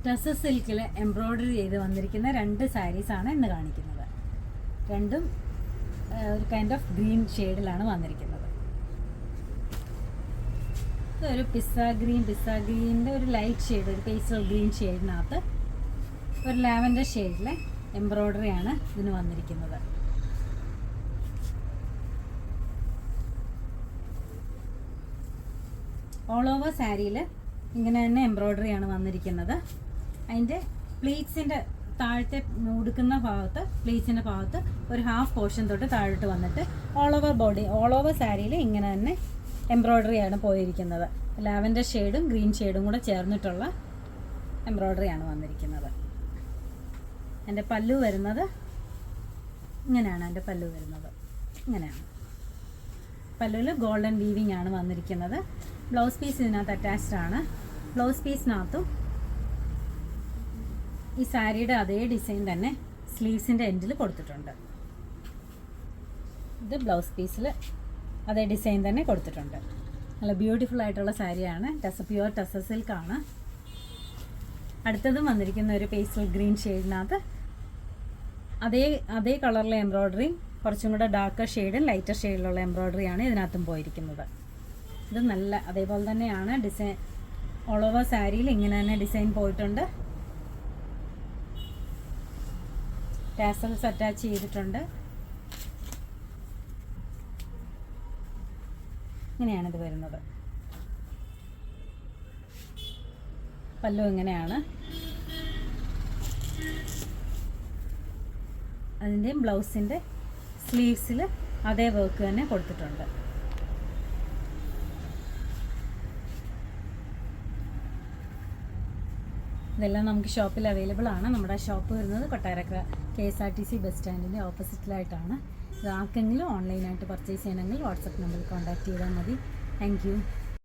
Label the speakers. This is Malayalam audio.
Speaker 1: ടസർ സിൽക്കിൽ എംബ്രോയ്ഡറി ചെയ്ത് വന്നിരിക്കുന്ന 2 സാരീസാണ് ഇന്ന് കാണിക്കുന്നത്. രണ്ടും ഒരു കൈൻഡ് ഓഫ് ഗ്രീൻ ഷെയ്ഡിലാണ് വന്നിരിക്കുന്നത്. ഇതൊരു പിസ്സ ഗ്രീൻ്റെ ഒരു ലൈറ്റ് ഷെയ്ഡ്, ഒരു പേസ്റ്റൽ ഗ്രീൻ ഷെയ്ഡിനകത്ത് ഒരു ലാവൻഡർ ഷെയ്ഡിലെ എംബ്രോയ്ഡറിയാണ് ഇതിന് വന്നിരിക്കുന്നത്. ഓൾ ഓവർ സാരിയിൽ ഇങ്ങനെ തന്നെ എംബ്രോയ്ഡറിയാണ് വന്നിരിക്കുന്നത്. അതിൻ്റെ പ്ലീറ്റ്സിൻ്റെ താഴത്തെ ഉടുക്കുന്ന ഭാഗത്ത്, പ്ലീറ്റ്സിൻ്റെ ഭാഗത്ത് ഒരു ഹാഫ് പോർഷൻ തൊട്ട് താഴോട്ട് വന്നിട്ട് ഓൾ ഓവർ സാരിയിൽ ഇങ്ങനെ തന്നെ എംബ്രോയ്ഡറിയാണ് പോയിരിക്കുന്നത്. ലാവൻഡർ ഷെയ്ഡും ഗ്രീൻ ഷെയ്ഡും കൂടെ ചേർന്നിട്ടുള്ള എംബ്രോയ്ഡറിയാണ് വന്നിരിക്കുന്നത്. എൻ്റെ പല്ലു വരുന്നത് ഇങ്ങനെയാണ്. എൻ്റെ പല്ലു വരുന്നത് ഇങ്ങനെയാണ്. പല്ലുവിൽ ഗോൾഡൻ വീവിങ് ആണ് വന്നിരിക്കുന്നത്. ബ്ലൗസ് പീസ് ഇതിനകത്ത് അറ്റാച്ച്ഡ് ആണ്. ബ്ലൗസ് പീസിനകത്തും ഈ സാരിയുടെ അതേ ഡിസൈൻ തന്നെ സ്ലീവ്സിൻ്റെ എൻഡിൽ കൊടുത്തിട്ടുണ്ട്. ഇത് ബ്ലൗസ് പീസിൽ അതേ ഡിസൈൻ തന്നെ കൊടുത്തിട്ടുണ്ട്. നല്ല ബ്യൂട്ടിഫുൾ ആയിട്ടുള്ള സാരിയാണ്. പ്യുവർ ടസർ സിൽക്കാണ്. അടുത്തതും വന്നിരിക്കുന്ന ഒരു പേസ്റ്റൽ ഗ്രീൻ ഷെയ്ഡിനകത്ത് അതേ കളറിലെ എംബ്രോയ്ഡറിയും കുറച്ചും കൂടെ ഡാർക്കർ ഷെയ്ഡും ലൈറ്റർ ഷെയ്ഡിലുള്ള എംബ്രോയ്ഡറിയാണ് ഇതിനകത്തും പോയിരിക്കുന്നത്. ഇത് നല്ല അതേപോലെ തന്നെയാണ് ഡിസൈൻ. ഓൾ ഓവർ സാരിയിൽ ഇങ്ങനെ തന്നെ ഡിസൈൻ പോയിട്ടുണ്ട്. ടാസൽസ് അറ്റാച്ച് ചെയ്തിട്ടുണ്ട്. ഇങ്ങനെയാണിത് വരുന്നത്. പല്ലു ഇങ്ങനെയാണ്. അതിൻ്റെയും ബ്ലൗസിൻ്റെ സ്ലീവ്സിൽ അതേ വർക്ക് തന്നെ കൊടുത്തിട്ടുണ്ട്. ഇതെല്ലാം നമുക്ക് ഷോപ്പിൽ അവൈലബിൾ ആണ്. നമ്മുടെ ഷോപ്പ് വരുന്നത് കൊട്ടാരക്കര KSRTC ബസ് സ്റ്റാൻഡിൻ്റെ ഓപ്പോസിറ്റിലായിട്ടാണ്. ഇത് ആർക്കെങ്കിലും ഓൺലൈനായിട്ട് പർച്ചേസ് ചെയ്യണമെങ്കിൽ വാട്സപ്പ് നമ്പറിൽ കോൺടാക്റ്റ് ചെയ്താൽ മതി. Thank you.